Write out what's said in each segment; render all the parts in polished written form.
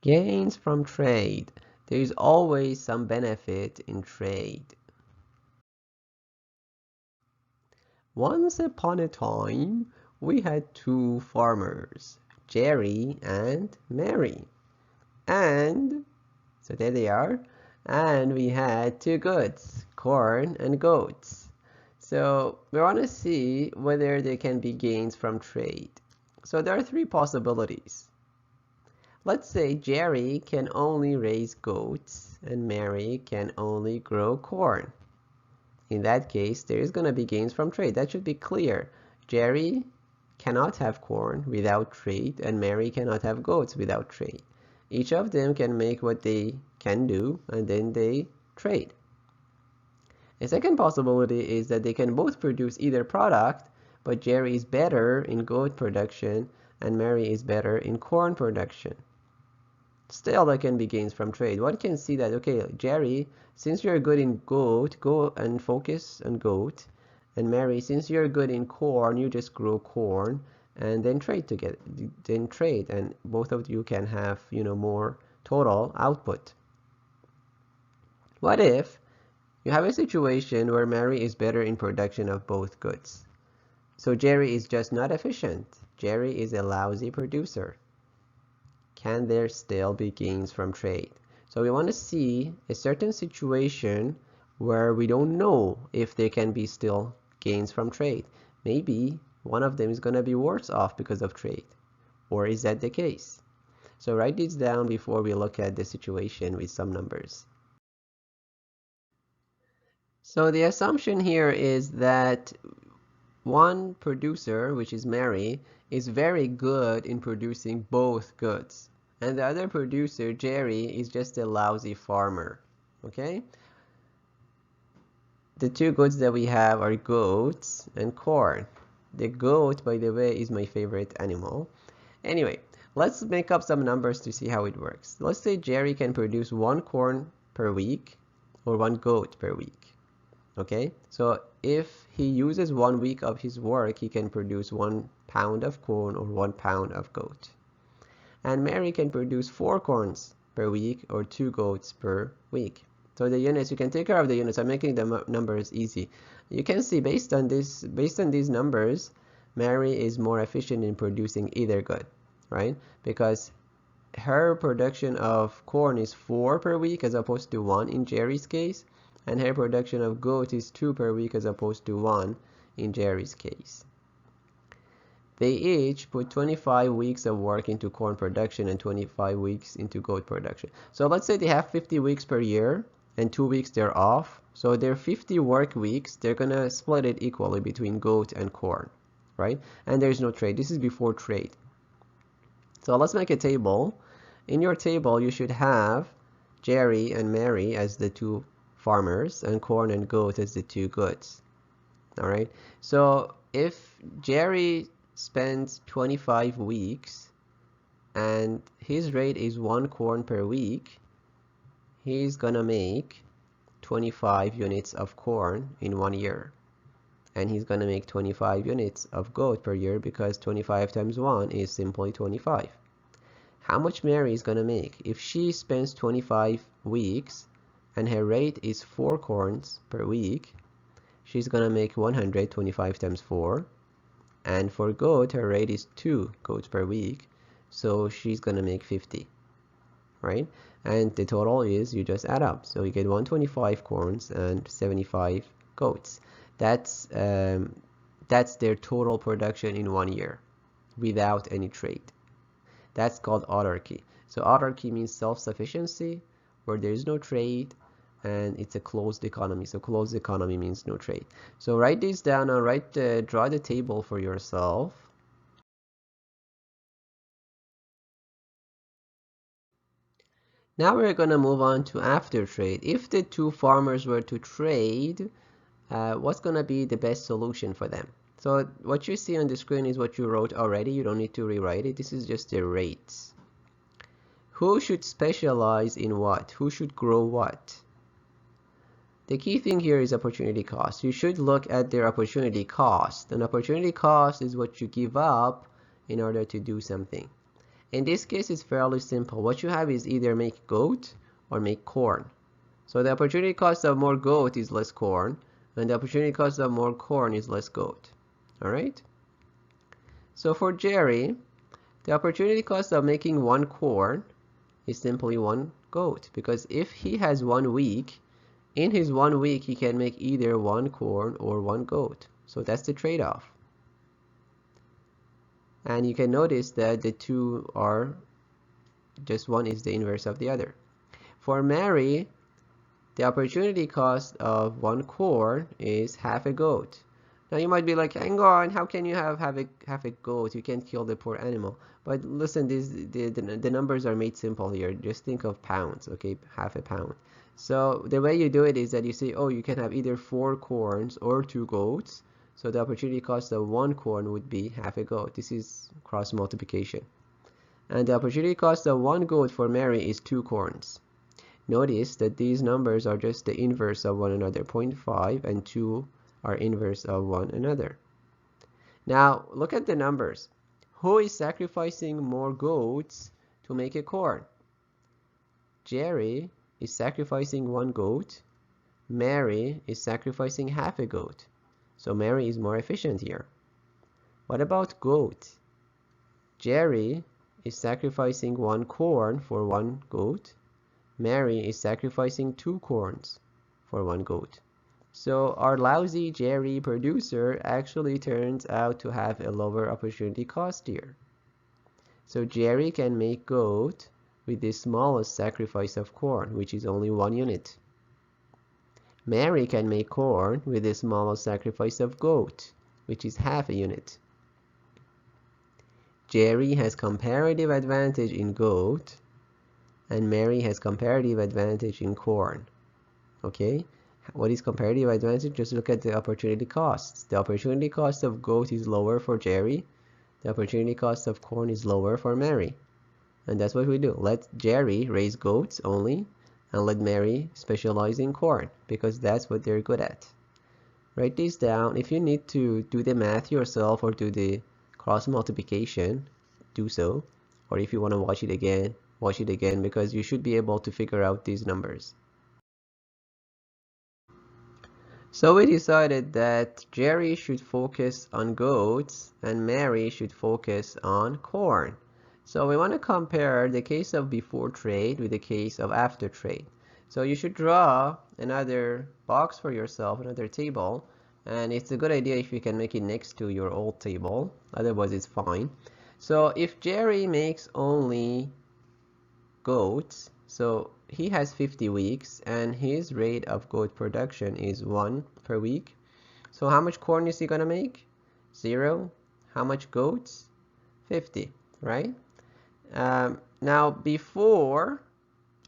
Gains from trade. There is always some benefit in trade. Once upon a time, we had two farmers, Jerry and Mary. And, so there they are, and we had two goods, corn and goats. So we want to see whether there can be gains from trade. So there are three possibilities. Let's say Jerry can only raise goats and Mary can only grow corn. In that case, there is going to be gains from trade. That should be clear. Jerry cannot have corn without trade, and Mary cannot have goats without trade. Each of them can make what they can do, and then they trade. A second possibility is that they can both produce either product, but Jerry is better in goat production, and Mary is better in corn production. Still, there can be gains from trade. One can see that, okay, Jerry, since you're good in goat, go and focus on goat. And Mary, since you're good in corn, you just grow corn and then trade together. Then trade, and both of you can have, more total output. What if you have a situation where Mary is better in production of both goods? So Jerry is just not efficient. Jerry is a lousy producer. Can there still be gains from trade? So we want to see a certain situation where we don't know if there can be still gains from trade. Maybe one of them is going to be worse off because of trade. Or is that the case? So write this down before we look at the situation with some numbers. So the assumption here is that one producer, which is Mary, is very good in producing both goods. And the other producer, Jerry, is just a lousy farmer. Okay? The two goods that we have are goats and corn. The goat, by the way, is my favorite animal. Anyway, let's make up some numbers to see how it works. Let's say Jerry can produce one corn per week or one goat per week. Okay, so if he uses 1 week of his work, he can produce 1 pound of corn or 1 pound of goat. And Mary can produce 4 corns per week or 2 goats per week. So the units, you can take care of the units. I'm making the numbers easy. You can see based on these numbers, Mary is more efficient in producing either good, right? Because her production of corn is 4 per week as opposed to 1 in Jerry's case. And her production of goat is 2 per week as opposed to 1 in Jerry's case. They each put 25 weeks of work into corn production and 25 weeks into goat production. So let's say they have 50 weeks per year and 2 weeks they're off. So their 50 work weeks, they're going to split it equally between goat and corn, right? And there's no trade. This is before trade. So let's make a table. In your table, you should have Jerry and Mary as the two farmers and corn and goat as the two goods. All right, so if Jerry spends 25 weeks and his rate is 1 corn per week, he's gonna make 25 units of corn in 1 year, and he's gonna make 25 units of goat per year because 25 times 1 is simply 25. How much Mary is gonna make if she spends 25 weeks and her rate is 4 corns per week? She's gonna make 125 times 4. And for goat, her rate is 2 goats per week, so she's gonna make 50, right? And the total is, you just add up, so you get 125 corns and 75 goats. That's their total production in 1 year without any trade. That's called autarky. So autarky means self-sufficiency, where there is no trade, and it's a closed economy. So closed economy means no trade. So write this down and draw the table for yourself. Now we're going to move on to after trade. If the two farmers were to trade, what's going to be the best solution for them? So what you see on the screen is what you wrote already. You don't need to rewrite it. This is just the rates. Who should specialize in what? Who should grow what? The key thing here is opportunity cost. You should look at their opportunity cost. And opportunity cost is what you give up in order to do something. In this case, it's fairly simple. What you have is either make goat or make corn. So the opportunity cost of more goat is less corn, and the opportunity cost of more corn is less goat. All right? So for Jerry, the opportunity cost of making one corn is simply one goat, because if he has 1 week, in his 1 week he can make either one corn or one goat. So that's the trade-off. And you can notice that the two are just one is the inverse of the other. For Mary, the opportunity cost of one corn is half a goat. Now you might be like, hang on, how can you have half a goat? You can't kill the poor animal. But listen, the numbers are made simple here. Just think of pounds, okay? Half a pound. So the way you do it is that you say, oh, you can have either 4 corns or 2 goats. So the opportunity cost of one corn would be half a goat. This is cross multiplication. And the opportunity cost of one goat for Mary is 2 corns. Notice that these numbers are just the inverse of one another. 0.5 and 2 are inverse of one another. Now look at the numbers. Who is sacrificing more goats to make a corn? Jerry is sacrificing 1 goat. Mary is sacrificing half a goat. So Mary is more efficient here. What about goat? Jerry is sacrificing 1 corn for 1 goat. Mary is sacrificing 2 corns for 1 goat. So our lousy Jerry producer actually turns out to have a lower opportunity cost here. So Jerry can make goat with the smallest sacrifice of corn, which is only 1 unit. Mary can make corn with the smallest sacrifice of goat, which is half a unit. Jerry has comparative advantage in goat, and Mary has comparative advantage in corn. Okay? What is comparative advantage? Just look at the opportunity costs. The opportunity cost of goat is lower for Jerry. The opportunity cost of corn is lower for Mary. And that's what we do. Let Jerry raise goats only, and let Mary specialize in corn, because that's what they're good at. Write this down. If you need to do the math yourself or do the cross multiplication, do so. Or if you want to watch it again, because you should be able to figure out these numbers. So we decided that Jerry should focus on goats and Mary should focus on corn. So we want to compare the case of before trade with the case of after trade. So you should draw another box for yourself, another table, and it's a good idea if you can make it next to your old table, otherwise it's fine. So if Jerry makes only goats, so he has 50 weeks and his rate of goat production is 1 per week. So how much corn is he gonna make? 0. How much goats? 50, right? Now before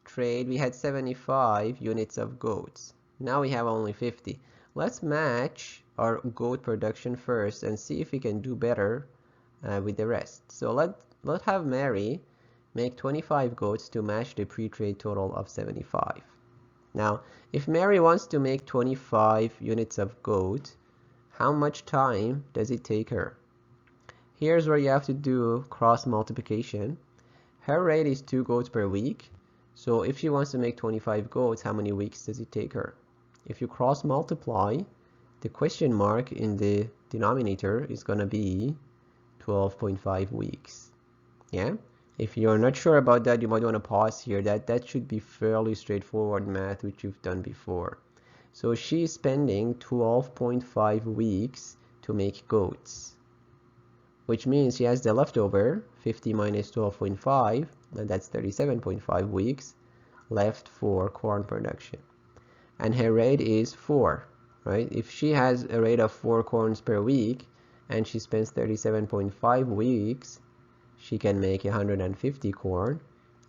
trade we had 75 units of goats. Now we have only 50. Let's match our goat production first and see if we can do better with the rest. So let's have Mary make 25 goats to match the pre-trade total of 75. Now, if Mary wants to make 25 units of goat, how much time does it take her? Here's where you have to do cross multiplication. Her rate is 2 goats per week. So if she wants to make 25 goats, how many weeks does it take her? If you cross multiply, the question mark in the denominator is going to be 12.5 weeks. Yeah? If you're not sure about that, you might want to pause here. That should be fairly straightforward math, which you've done before. So she's spending 12.5 weeks to make goats, which means she has the leftover 50 minus 12.5, and that's 37.5 weeks left for corn production. And her rate is 4, right? If she has a rate of 4 corns per week and she spends 37.5 weeks, she can make 150 corn,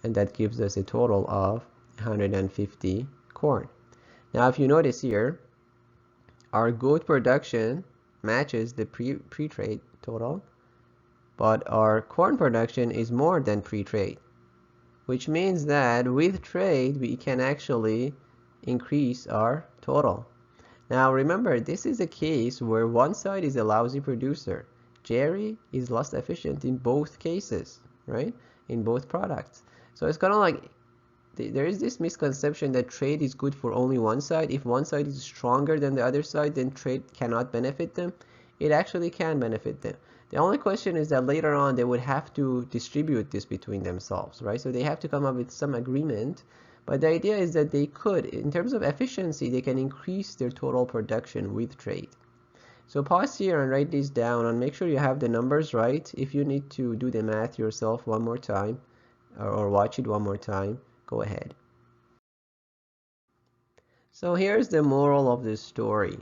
and that gives us a total of 150 corn. Now if you notice here, our goat production matches the pre-trade total, but our corn production is more than pre-trade, which means that with trade we can actually increase our total. Now remember, this is a case where one side is a lousy producer. Jerry is less efficient in both cases, right? in both products. So it's kind of like there is this misconception that trade is good for only one side. If one side is stronger than the other side, then trade cannot benefit them. It actually can benefit them. The only question is that later on they would have to distribute this between themselves, right? So they have to come up with some agreement. But the idea is that they could, in terms of efficiency, they can increase their total production with trade. So pause here and write these down and make sure you have the numbers right. If you need to do the math yourself one more time or watch it one more time, go ahead. So here's the moral of this story.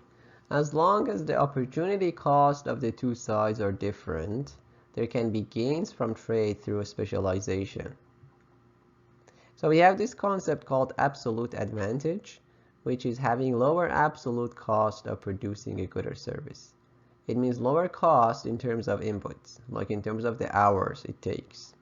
As long as the opportunity cost of the two sides are different, there can be gains from trade through specialization. So we have this concept called absolute advantage, which is having lower absolute cost of producing a good or service. It means lower cost in terms of inputs, like in terms of the hours it takes.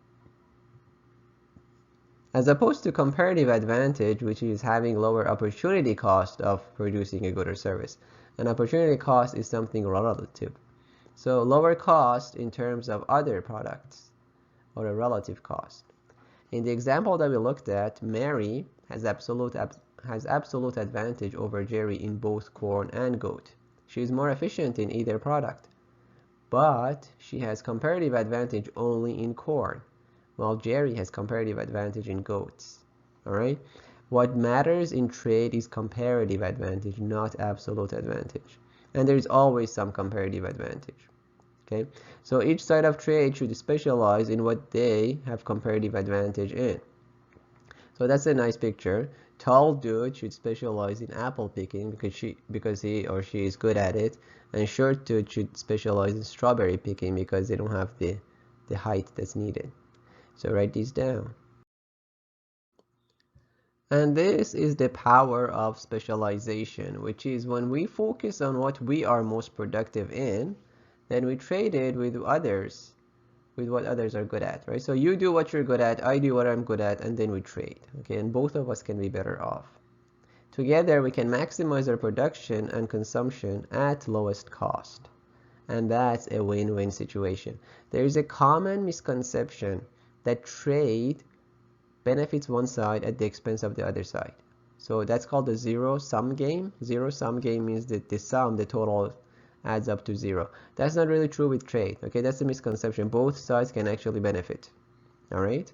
As opposed to comparative advantage, which is having lower opportunity cost of producing a good or service. An opportunity cost is something relative. So lower cost in terms of other products, or a relative cost. In the example that we looked at, Mary has absolute advantage over Jerry in both corn and goat. She is more efficient in either product, but she has comparative advantage only in corn, while Jerry has comparative advantage in goats. All right? What matters in trade is comparative advantage, not absolute advantage. And there is always some comparative advantage. Okay, so each side of trade should specialize in what they have comparative advantage in. So that's a nice picture. Tall dude should specialize in apple picking because he or she is good at it, and short dude should specialize in strawberry picking because they don't have the height that's needed. So write these down. And this is the power of specialization, which is when we focus on what we are most productive in, then we trade it with others, with what others are good at, right? So you do what you're good at, I do what I'm good at, and then we trade, okay? And both of us can be better off. Together, we can maximize our production and consumption at lowest cost. And that's a win-win situation. There is a common misconception that trade benefits one side at the expense of the other side. So that's called the zero-sum game. Zero-sum game means that the sum, the total, adds up to zero. That's not really true with trade. Okay, that's a misconception. Both sides can actually benefit. All right.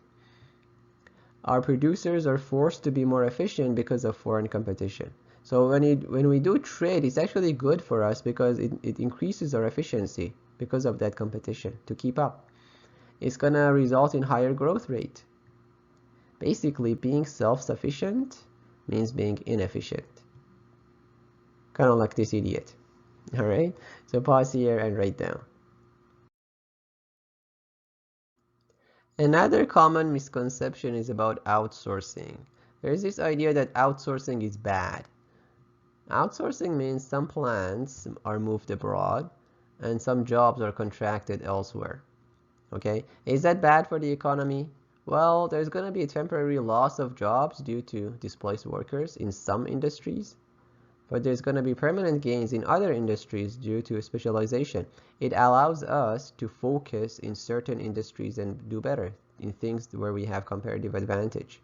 Our producers are forced to be more efficient because of foreign competition. So when we do trade, it's actually good for us because it increases our efficiency because of that competition to keep up. It's gonna result in higher growth rate. Basically, being self-sufficient means being inefficient. Kind of like this idiot. All right, so pause here and write down. Another common misconception is about outsourcing. There's this idea that outsourcing is bad. Outsourcing means some plants are moved abroad and some jobs are contracted elsewhere. Okay, is that bad for the economy? Well, there's going to be a temporary loss of jobs due to displaced workers in some industries. But there's going to be permanent gains in other industries due to specialization. It allows us to focus in certain industries and do better in things where we have comparative advantage.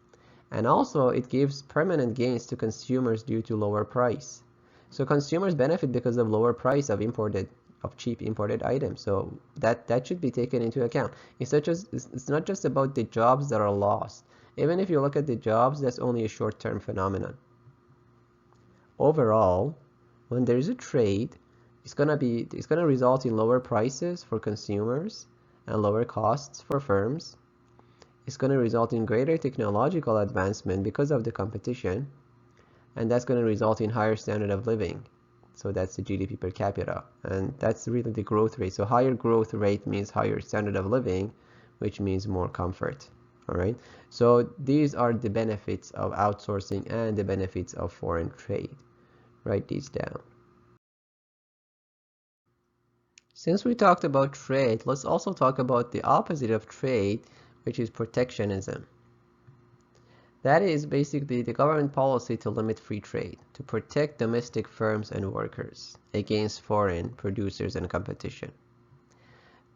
And also, it gives permanent gains to consumers due to lower price. So consumers benefit because of lower price of cheap imported items. So that should be taken into account. It's not just about the jobs that are lost. Even if you look at the jobs, that's only a short-term phenomenon. Overall, when there is a trade, it's gonna result in lower prices for consumers and lower costs for firms. It's gonna result in greater technological advancement because of the competition, and that's gonna result in higher standard of living. So that's the GDP per capita, and that's really the growth rate. So higher growth rate means higher standard of living, which means more comfort. All right. So these are the benefits of outsourcing and the benefits of foreign trade. Write these down. Since we talked about trade, let's also talk about the opposite of trade, which is protectionism. That is basically the government policy to limit free trade, to protect domestic firms and workers against foreign producers and competition.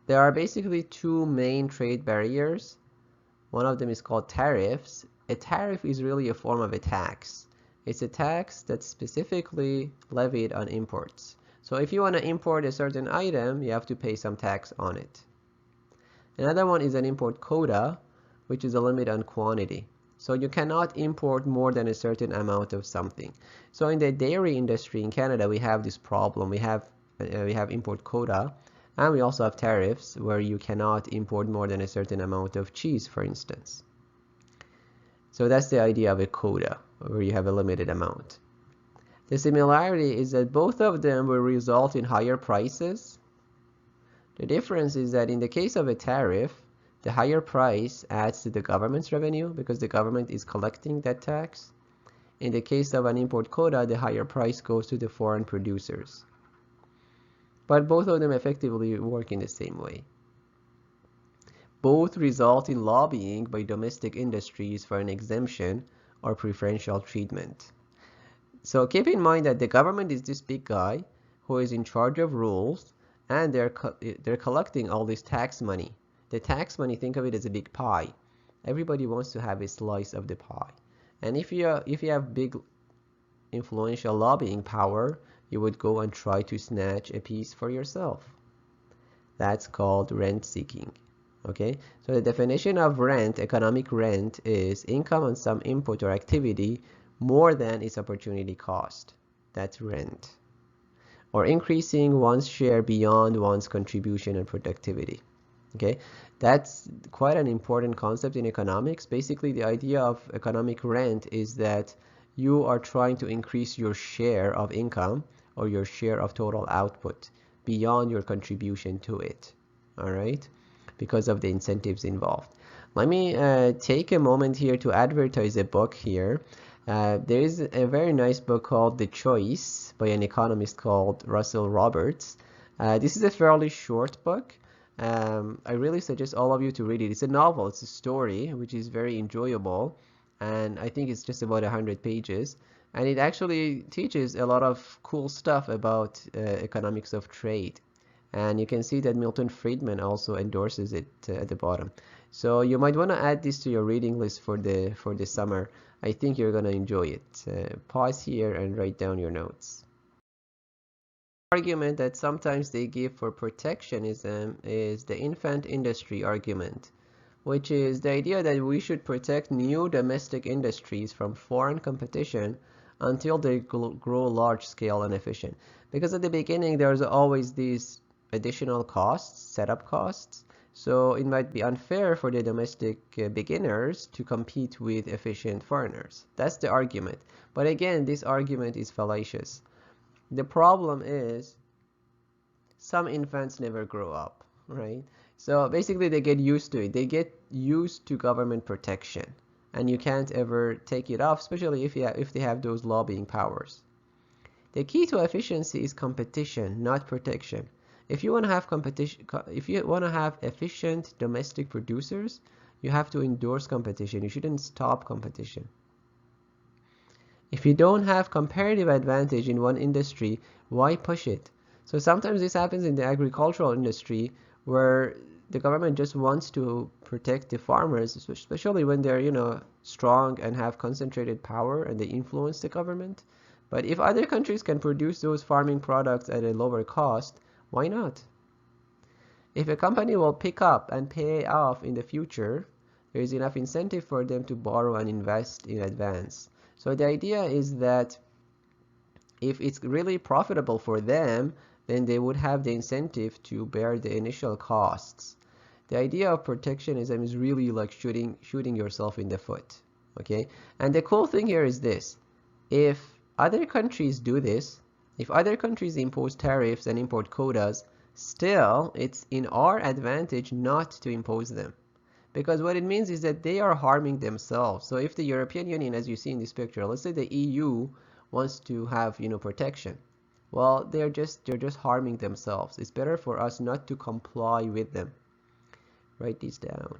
There are basically two main trade barriers. One of them is called tariffs. A tariff is really a form of a tax. It's a tax that's specifically levied on imports. So if you want to import a certain item, you have to pay some tax on it. Another one is an import quota, which is a limit on quantity. So you cannot import more than a certain amount of something. So in the dairy industry in Canada, we have this problem. We have import quota, and we also have tariffs where you cannot import more than a certain amount of cheese, for instance. So that's the idea of a quota, where you have a limited amount. The similarity is that both of them will result in higher prices. The difference is that in the case of a tariff, the higher price adds to the government's revenue because the government is collecting that tax. In the case of an import quota, the higher price goes to the foreign producers. But both of them effectively work in the same way. Both result in lobbying by domestic industries for an exemption or preferential treatment. So keep in mind that the government is this big guy who is in charge of rules, and they're collecting all this tax money. The tax money, think of it as a big pie. Everybody wants to have a slice of the pie. And if you have big influential lobbying power, you would go and try to snatch a piece for yourself. That's called rent seeking. Okay, so the definition of rent, economic rent, is income on some input or activity more than its opportunity cost. That's rent. Or increasing one's share beyond one's contribution and productivity. Okay, that's quite an important concept in economics. Basically, the idea of economic rent is that you are trying to increase your share of income or your share of total output beyond your contribution to it. All right, because of the incentives involved. Let me take a moment here to advertise a book here. There is a very nice book called The Choice by an economist called Russell Roberts. This is a fairly short book. I really suggest all of you to read it. It's a novel, it's a story, which is very enjoyable, and I think it's just about 100 pages, and it actually teaches a lot of cool stuff about economics of trade. And you can see that Milton Friedman also endorses it at the bottom. So you might want to add this to your reading list for the summer. I think you're going to enjoy it. Pause here and write down your notes. Argument that sometimes they give for protectionism is the infant industry argument, which is the idea that we should protect new domestic industries from foreign competition until they grow large scale and efficient. Because at the beginning there's always these additional costs, setup costs, so it might be unfair for the domestic beginners to compete with efficient foreigners. That's the argument. But again, this argument is fallacious. The problem is some infants never grow up, right? So basically they get used to it. They get used to government protection, and you can't ever take it off, especially if they have those lobbying powers. The key to efficiency is competition, not protection. If you want to have competition, if you want to have efficient domestic producers, you have to endorse competition. You shouldn't stop competition. If you don't have comparative advantage in one industry, why push it? So sometimes this happens in the agricultural industry where the government just wants to protect the farmers, especially when they're, strong and have concentrated power and they influence the government. But if other countries can produce those farming products at a lower cost, why not? If a company will pick up and pay off in the future, there is enough incentive for them to borrow and invest in advance. So the idea is that if it's really profitable for them, then they would have the incentive to bear the initial costs. The idea of protectionism is really like shooting yourself in the foot. Okay? And the cool thing here is this. If other countries do this, if other countries impose tariffs and import quotas, still it's in our advantage not to impose them. Because what it means is that they are harming themselves. So if the European Union, as you see in this picture, let's say the EU wants to have, protection. Well, they're just harming themselves. It's better for us not to comply with them. Write these down.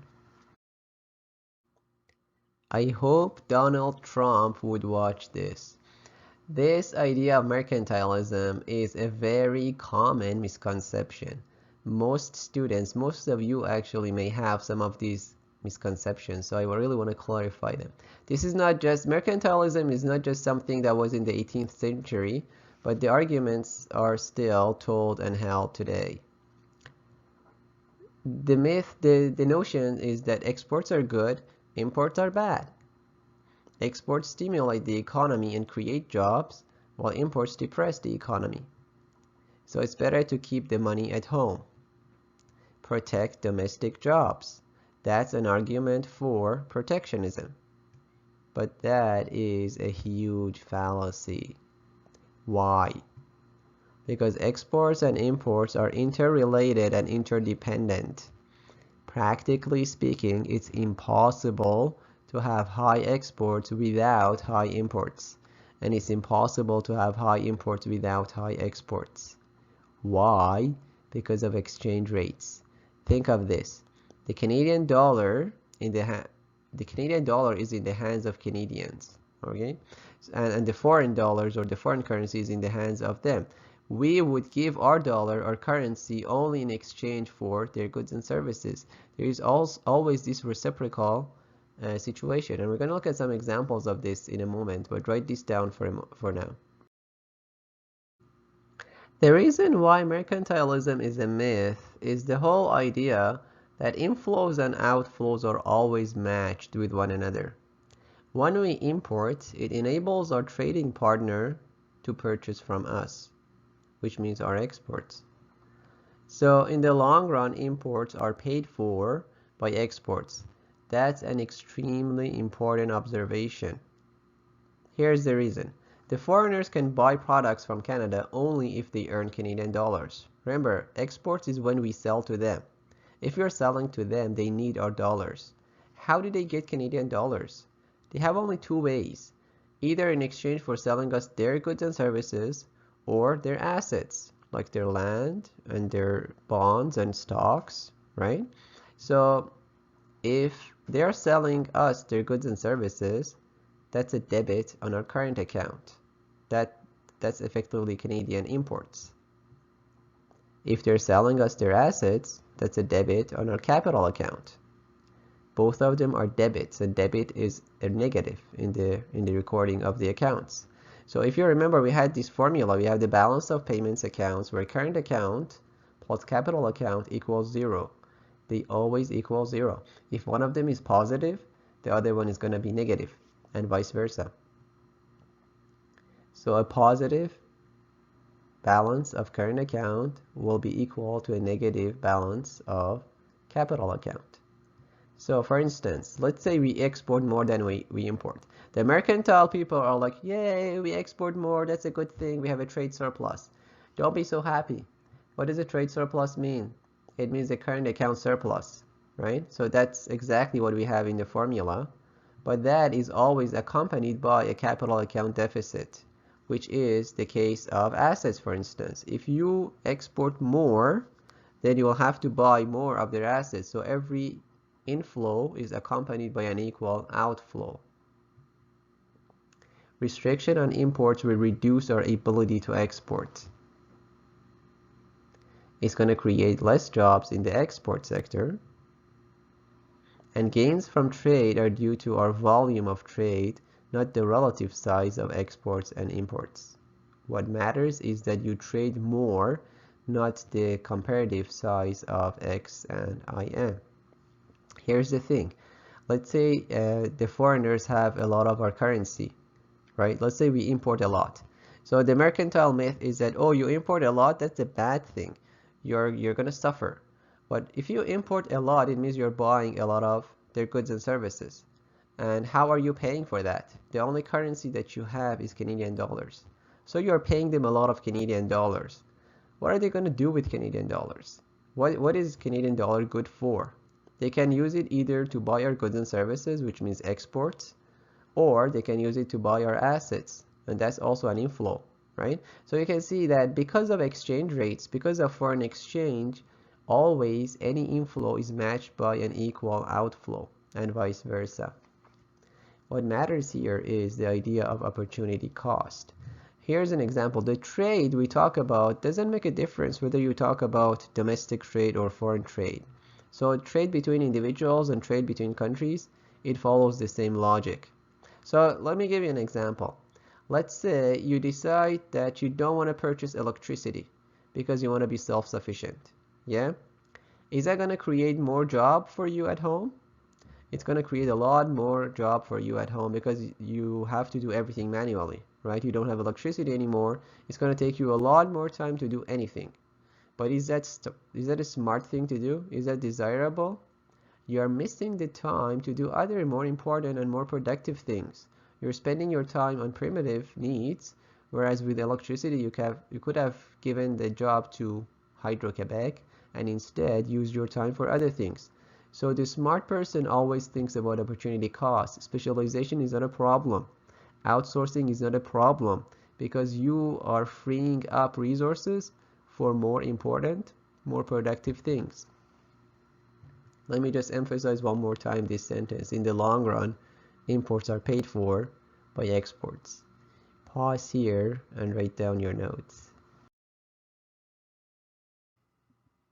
I hope Donald Trump would watch this. This idea of mercantilism is a very common misconception. Most students, most of you actually may have some of these misconceptions, so I really want to clarify them. This is not just, mercantilism is not just something that was in the 18th century, but the arguments are still told and held today. The myth, the notion is that exports are good, imports are bad. Exports stimulate the economy and create jobs, while imports depress the economy. So it's better to keep the money at home. Protect domestic jobs. That's an argument for protectionism. But that is a huge fallacy. Why? Because exports and imports are interrelated and interdependent. Practically speaking, it's impossible to have high exports without high imports, and it's impossible to have high imports without high exports. Why? Because of exchange rates. Think of this. The Canadian dollar is in the hands of Canadians, okay? And the foreign dollars or the foreign currency is in the hands of them. We would give our dollar or currency only in exchange for their goods and services. There is always this reciprocal situation, and we're going to look at some examples of this in a moment, but write this down for now. The reason why mercantilism is a myth is the whole idea that inflows and outflows are always matched with one another. When we import, it enables our trading partner to purchase from us, which means our exports. So in the long run, imports are paid for by exports. That's an extremely important observation. Here's the reason. The foreigners can buy products from Canada only if they earn Canadian dollars. Remember, exports is when we sell to them. If we're selling to them, they need our dollars. How do they get Canadian dollars? They have only two ways. Either in exchange for selling us their goods and services, or their assets, like their land and their bonds and stocks, right? So if they're selling us their goods and services, that's a debit on our current account. That's effectively Canadian imports. If they're selling us their assets, that's a debit on our capital account. Both of them are debits, and debit is a negative in the recording of the accounts. So if you remember, we had this formula. We have the balance of payments accounts where current account plus capital account equals 0. They always equal 0. If one of them is positive, the other one is going to be negative, and vice versa. So a positive balance of current account will be equal to a negative balance of capital account. So for instance, let's say we export more than we import. The mercantile people are like, yay, we export more, that's a good thing, we have a trade surplus. Don't be so happy. What does a trade surplus mean? It means a current account surplus, right? So that's exactly what we have in the formula, but that is always accompanied by a capital account deficit, which is the case of assets, for instance. If you export more, then you will have to buy more of their assets. So every inflow is accompanied by an equal outflow. Restriction on imports will reduce our ability to export. It's going to create less jobs in the export sector. And gains from trade are due to our volume of trade, not the relative size of exports and imports. What matters is that you trade more, not the comparative size of X and IM. Here's the thing. Let's say the foreigners have a lot of our currency, right? Let's say we import a lot. So the mercantile myth is that, oh, you import a lot, that's a bad thing. You're going to suffer. But if you import a lot, it means you're buying a lot of their goods and services. And how are you paying for that? The only currency that you have is Canadian dollars. So you're paying them a lot of Canadian dollars. What are they going to do with Canadian dollars? What is Canadian dollar good for? They can use it either to buy our goods and services, which means exports, or they can use it to buy our assets, and that's also an inflow, right? So you can see that because of exchange rates, because of foreign exchange, always any inflow is matched by an equal outflow, and vice versa. What matters here is the idea of opportunity cost. Here's an example. The trade we talk about doesn't make a difference whether you talk about domestic trade or foreign trade. So trade between individuals and trade between countries, it follows the same logic. So let me give you an example. Let's say you decide that you don't want to purchase electricity because you want to be self-sufficient. Yeah? Is that going to create more job for you at home? It's going to create a lot more job for you at home because you have to do everything manually, right? You don't have electricity anymore. It's going to take you a lot more time to do anything. But is that a smart thing to do? Is that desirable? You are missing the time to do other more important and more productive things. You're spending your time on primitive needs, whereas with electricity you could have given the job to Hydro-Quebec and instead used your time for other things. So the smart person always thinks about opportunity cost. Specialization is not a problem. Outsourcing is not a problem because you are freeing up resources for more important, more productive things. Let me just emphasize one more time this sentence. In the long run, imports are paid for by exports. Pause here and write down your notes.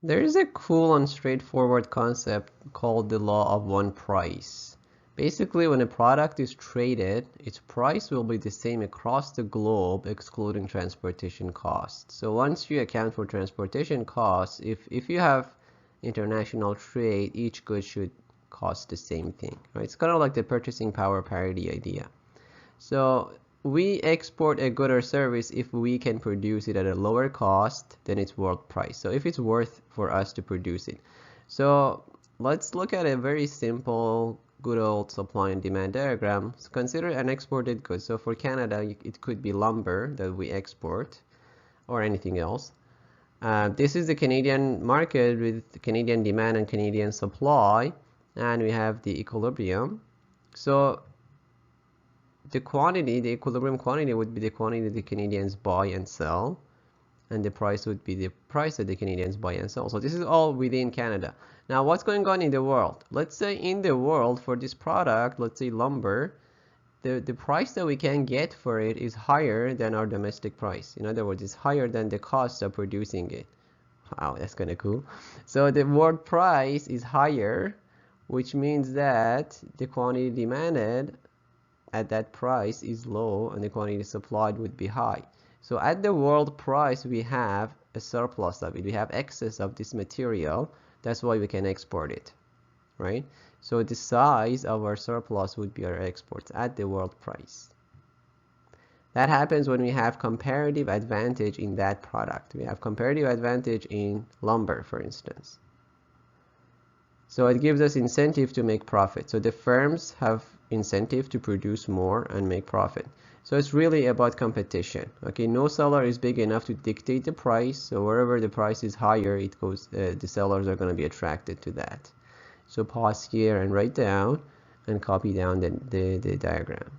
There is a cool and straightforward concept called the law of one price. Basically, when a product is traded, its price will be the same across the globe, excluding transportation costs. So once you account for transportation costs, if you have international trade, each good should cost the same thing, right? It's kind of like the purchasing power parity idea. So we export a good or service if we can produce it at a lower cost than its world price. So if it's worth for us to produce it. So let's look at a very simple, good old supply and demand diagram. So consider an exported good. So for Canada, it could be lumber that we export or anything else. This is the Canadian market with Canadian demand and Canadian supply, and we have the equilibrium. So the quantity, the equilibrium quantity would be the quantity the Canadians buy and sell, and the price would be the price that the Canadians buy and sell. So this is all within Canada. Now, what's going on in the world? Let's say in the world for this product, let's say lumber, the price that we can get for it is higher than our domestic price. In other words, it's higher than the cost of producing it. Wow, that's kind of cool. So the world price is higher, which means that the quantity demanded at that price is low and the quantity supplied would be high. So at the world price, we have a surplus of it. We have excess of this material. That's why we can export it, right? So the size of our surplus would be our exports at the world price. That happens when we have comparative advantage in that product. We have comparative advantage in lumber, for instance. So it gives us incentive to make profit. So the firms have incentive to produce more and make profit. So it's really about competition. Okay, no seller is big enough to dictate the price. So wherever the price is higher, it goes. The sellers are going to be attracted to that. So pause here and write down and copy down the diagram.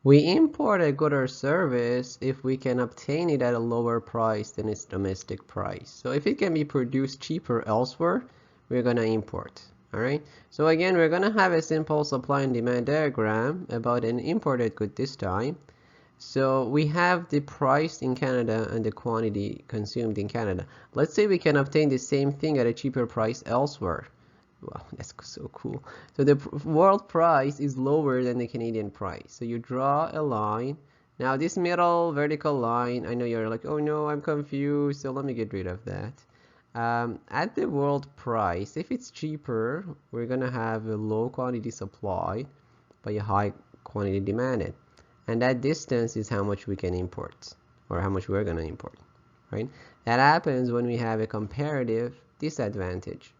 We import a good or service if we can obtain it at a lower price than its domestic price. So if it can be produced cheaper elsewhere, we're going to import. All right. So again, we're going to have a simple supply and demand diagram about an imported good this time. So we have the price in Canada and the quantity consumed in Canada. Let's say we can obtain the same thing at a cheaper price elsewhere. Wow, that's so cool. So the world price is lower than the Canadian price. So you draw a line. Now this middle vertical line, I know you're like, oh no, I'm confused. So let me get rid of that. At the world price, if it's cheaper, we're gonna have a low quantity supplied by a high quantity demanded. And that distance is how much we can import, or how much we're gonna import, right? That happens when we have a comparative disadvantage.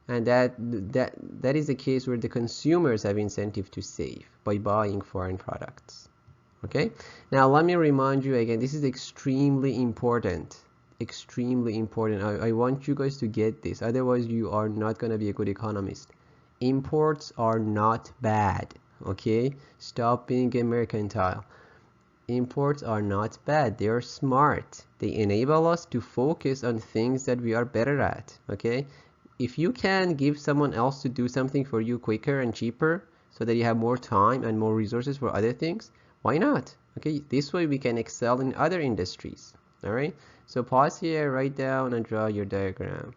And that is the case where the consumers have incentive to save by buying foreign products. Okay, now let me remind you again, this is extremely important. Extremely important. I want you guys to get this, otherwise you are not going to be a good economist. Imports are not bad. Okay, stop being a mercantile. Imports are not bad. They are smart. They enable us to focus on things that we are better at. Okay, if you can give someone else to do something for you quicker and cheaper so that you have more time and more resources for other things, why not? Okay, this way we can excel in other industries. All right, So pause here, write down, and draw your diagram.